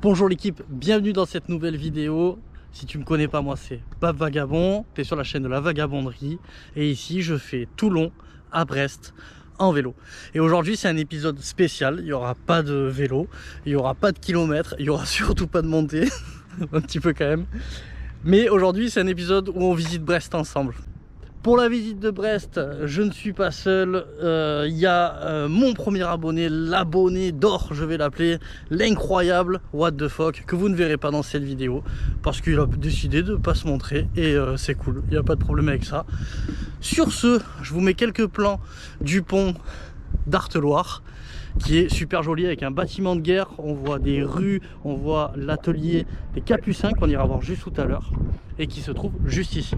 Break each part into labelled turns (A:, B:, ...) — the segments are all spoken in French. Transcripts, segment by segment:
A: Bonjour l'équipe, bienvenue dans cette nouvelle vidéo. Si tu me connais pas, moi c'est Bab Vagabond, tu es sur la chaîne de la vagabonderie. Et ici je fais Toulon à Brest en vélo. Et aujourd'hui c'est un épisode spécial, il n'y aura pas de vélo, il n'y aura pas de kilomètres, il n'y aura surtout pas de montée, un petit peu quand même. Mais aujourd'hui c'est un épisode où on visite Brest ensemble. Pour la visite de Brest, je ne suis pas seul, il y a mon premier abonné, l'abonné d'or, je vais l'appeler, l'incroyable What the fuck, que vous ne verrez pas dans cette vidéo, parce qu'il a décidé de ne pas se montrer, et c'est cool, il n'y a pas de problème avec ça. Sur ce, je vous mets quelques plans du pont d'Arteloire, qui est super joli avec un bâtiment de guerre, on voit des rues, on voit l'atelier des Capucins qu'on ira voir juste tout à l'heure, et qui se trouve juste ici.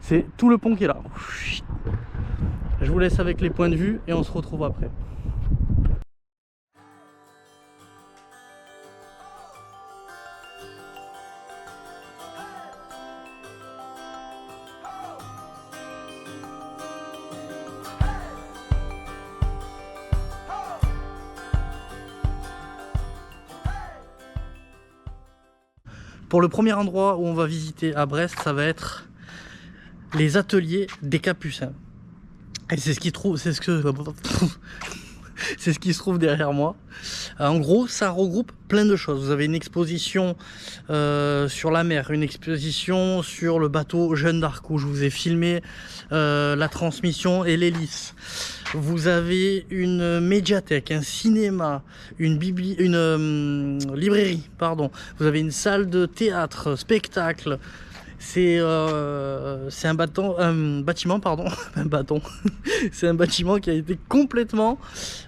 A: C'est tout le pont qui est là. Je vous laisse avec les points de vue et on se retrouve après. Pour le premier endroit où on va visiter à Brest, ça va être les ateliers des Capucins. Et c'est ce qui se trouve derrière moi. En gros, ça regroupe plein de choses. Vous avez une exposition sur la mer, une exposition sur le bateau Jeanne d'Arc où je vous ai filmé la transmission et l'hélice. Vous avez une médiathèque, un cinéma, une librairie, pardon. Vous avez une salle de théâtre, spectacle. C'est un bâtiment, pardon, un bâton. C'est un bâtiment qui a été complètement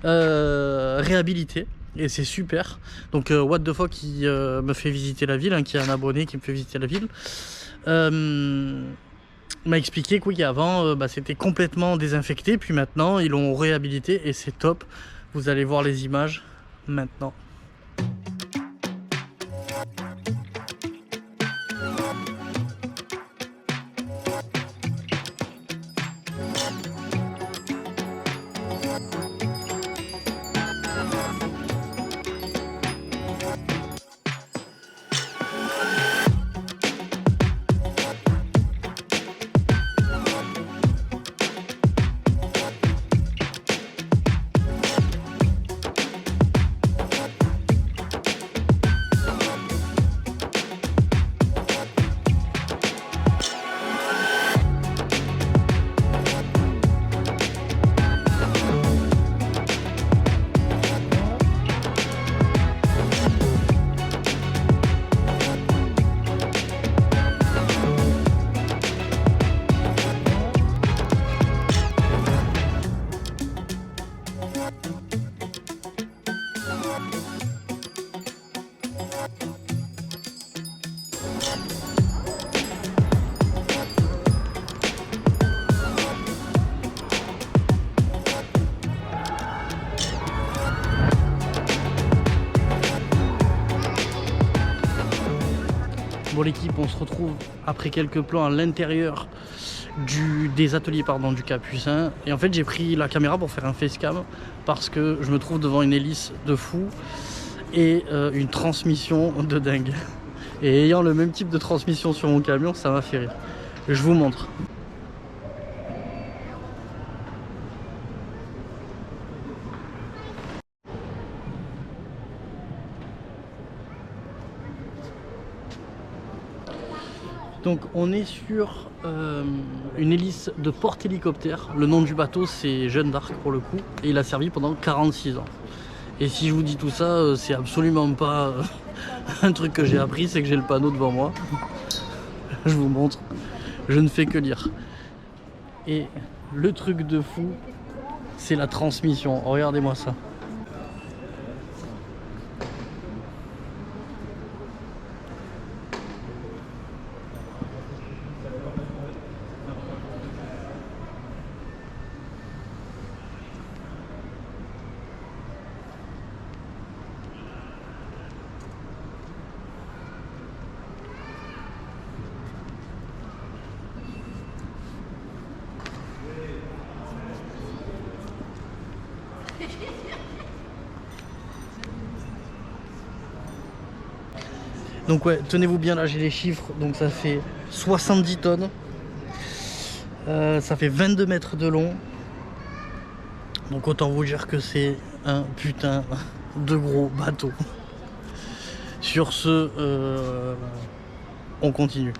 A: réhabilité et c'est super. Donc What the fuck qui me fait visiter la ville, hein, qui est un abonné qui me fait visiter la ville, m'a expliqué qu'avant c'était complètement désinfecté, puis maintenant ils l'ont réhabilité et c'est top. Vous allez voir les images maintenant. Bon l'équipe, on se retrouve après quelques plans à l'intérieur des ateliers du Capucin. Et en fait j'ai pris la caméra pour faire un facecam parce que je me trouve devant une hélice de fou et une transmission de dingue. Et ayant le même type de transmission sur mon camion, ça m'a fait rire. Je vous montre. Donc on est sur une hélice de porte-hélicoptère. Le nom du bateau c'est Jeanne d'Arc pour le coup. Et il a servi pendant 46 ans. Et si je vous dis tout ça, c'est absolument pas un truc que j'ai appris, c'est que j'ai le panneau devant moi. Je vous montre. Je ne fais que lire. Et le truc de fou, c'est la transmission. Regardez-moi ça. Donc ouais, tenez-vous bien là, j'ai les chiffres. Donc ça fait 70 tonnes. Ça fait 22 mètres de long. Donc autant vous dire que c'est un putain de gros bateau. Sur ce, on continue.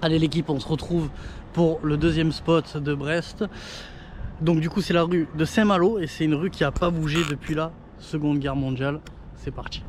A: Allez l'équipe, on se retrouve pour le deuxième spot de Brest. Donc du coup c'est la rue de Saint-Malo et c'est une rue qui n'a pas bougé depuis la Seconde Guerre mondiale. C'est parti.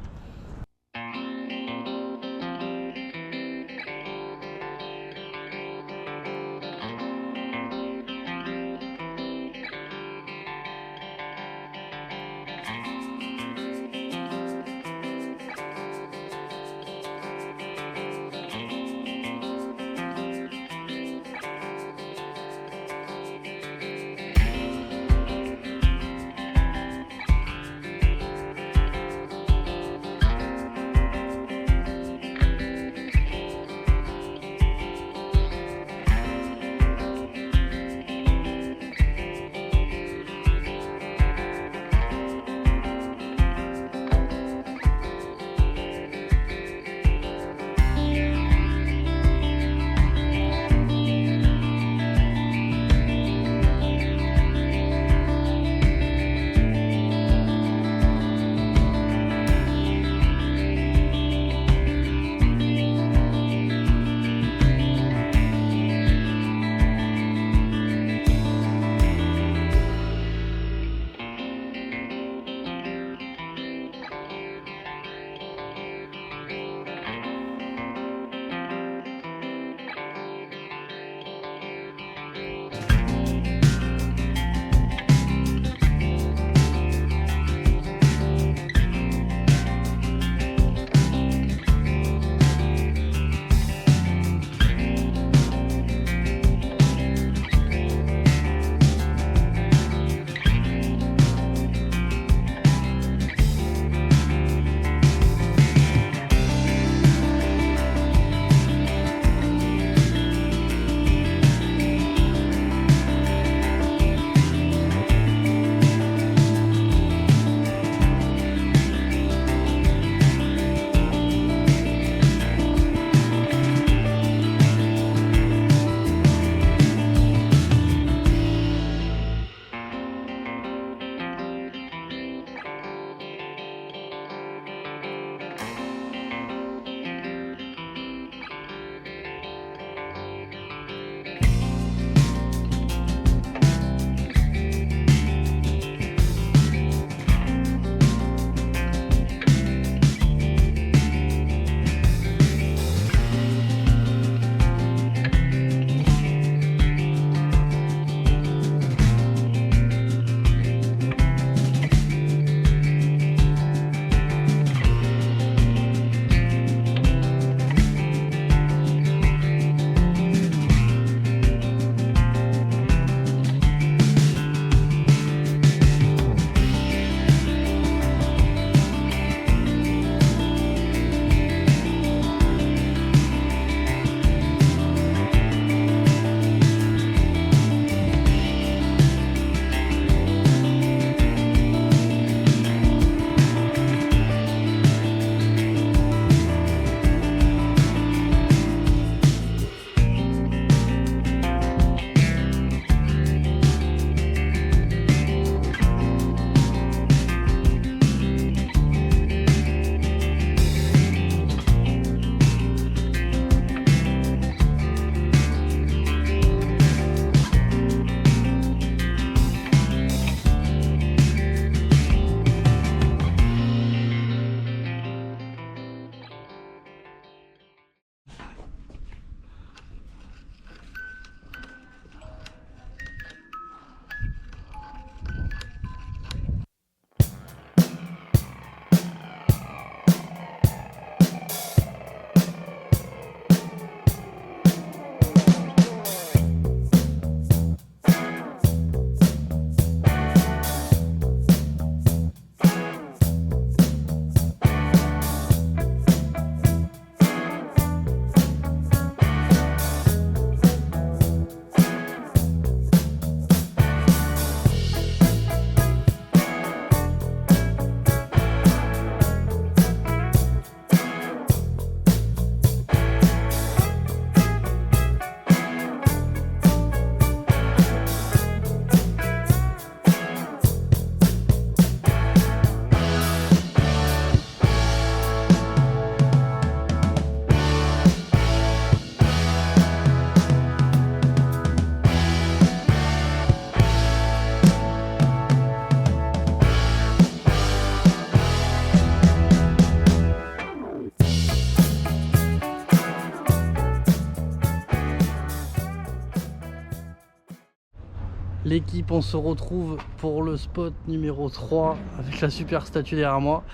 A: L'équipe, on se retrouve pour le spot numéro 3 avec la super statue derrière moi,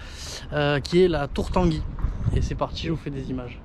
A: qui est la Tour Tanguy. Et c'est parti, je vous fais des images.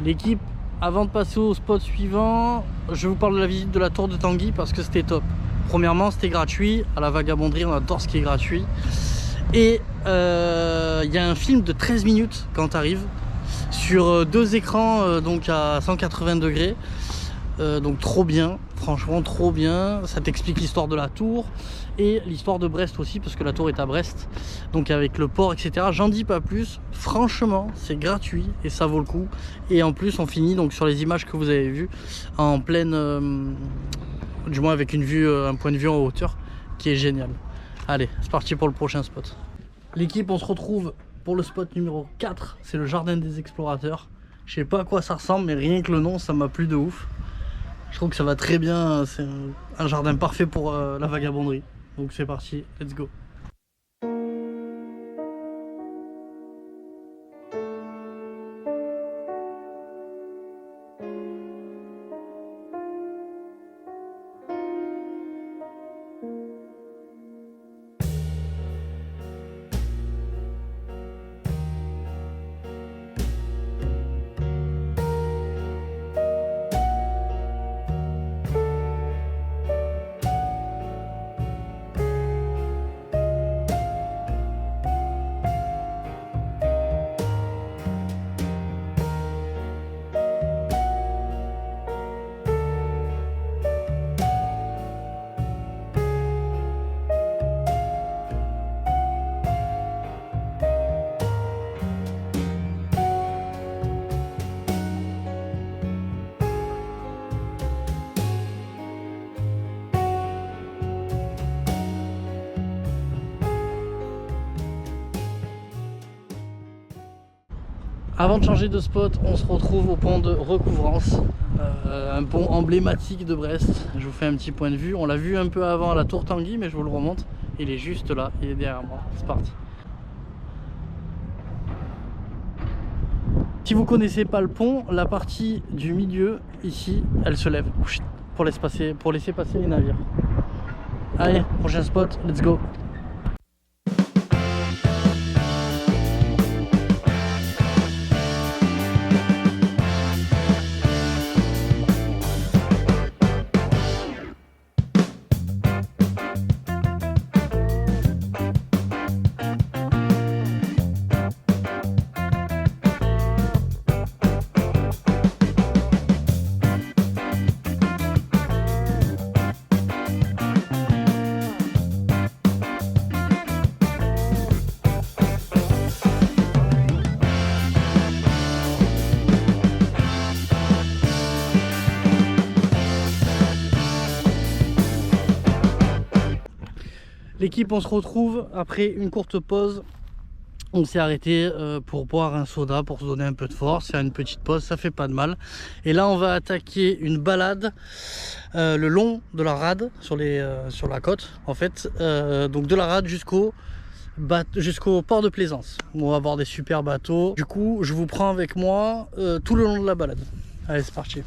A: L'équipe, avant de passer au spot suivant, je vous parle de la visite de la Tour de Tanguy parce que c'était top. Premièrement, c'était gratuit. À la Vagabonderie, on adore ce qui est gratuit. Et il y a un film de 13 minutes quand tu arrives sur 2 écrans donc à 180 degrés. Donc trop bien, franchement trop bien. Ça t'explique l'histoire de la tour et l'histoire de Brest aussi, parce que la tour est à Brest, donc avec le port, etc. J'en dis pas plus, franchement c'est gratuit et ça vaut le coup. Et en plus on finit donc sur les images que vous avez vues en pleine, du moins avec une vue, un point de vue en hauteur qui est génial. Allez, c'est parti pour le prochain spot. L'équipe, on se retrouve pour le spot numéro 4, c'est le jardin des explorateurs. Je sais pas à quoi ça ressemble, mais rien que le nom ça m'a plu de ouf. Je trouve que ça va très bien, c'est un jardin parfait pour la vagabonderie. Donc c'est parti, let's go. Avant de changer de spot, on se retrouve au pont de Recouvrance, un pont emblématique de Brest. Je vous fais un petit point de vue. On l'a vu un peu avant à la Tour Tanguy, mais je vous le remonte. Il est juste là, il est derrière moi. C'est parti. Si vous connaissez pas le pont, la partie du milieu, ici, elle se lève pour laisser passer les navires. Allez, prochain spot, let's go. L'équipe, on se retrouve après une courte pause On s'est arrêté pour boire un soda, pour se donner un peu de force, faire une petite pause, ça fait pas de mal. Et là on va attaquer une balade le long de la rade sur la côte en fait, donc de la rade jusqu'au port de Plaisance. On va avoir des super bateaux. Du coup je vous prends avec moi tout le long de la balade. Allez, c'est parti.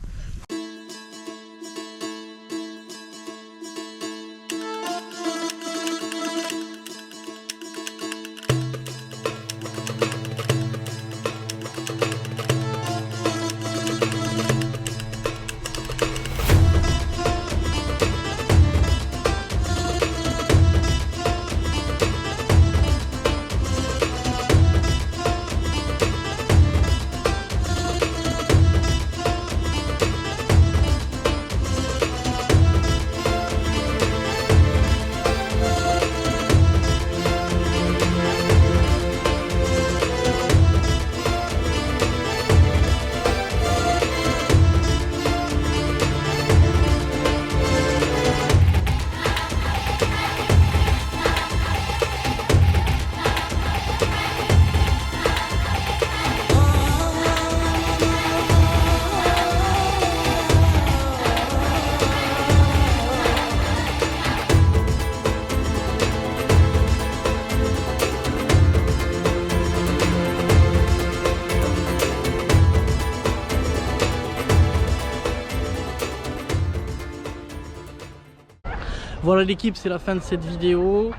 A: Voilà l'équipe, c'est la fin de cette vidéo.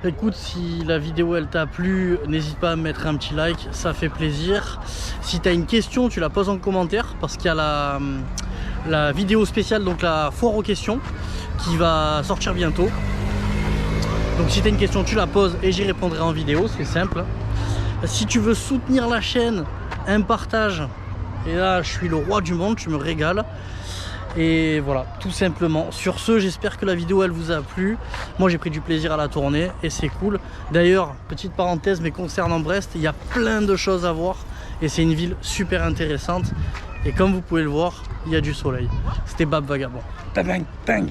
A: Écoute, si la vidéo elle t'a plu, n'hésite pas à mettre un petit like, ça fait plaisir. Si tu as une question, tu la poses en commentaire parce qu'il y a la vidéo spéciale, donc la foire aux questions qui va sortir bientôt. Donc si tu as une question, tu la poses et j'y répondrai en vidéo, c'est simple. Si tu veux soutenir la chaîne, un partage. Et là, je suis le roi du monde, tu me régales. Et voilà, tout simplement. Sur ce, j'espère que la vidéo elle vous a plu. Moi j'ai pris du plaisir à la tourner et c'est cool. D'ailleurs, petite parenthèse, mais concernant Brest, il y a plein de choses à voir et c'est une ville super intéressante. Et comme vous pouvez le voir, il y a du soleil. C'était Bab Vagabond. Bang, bang.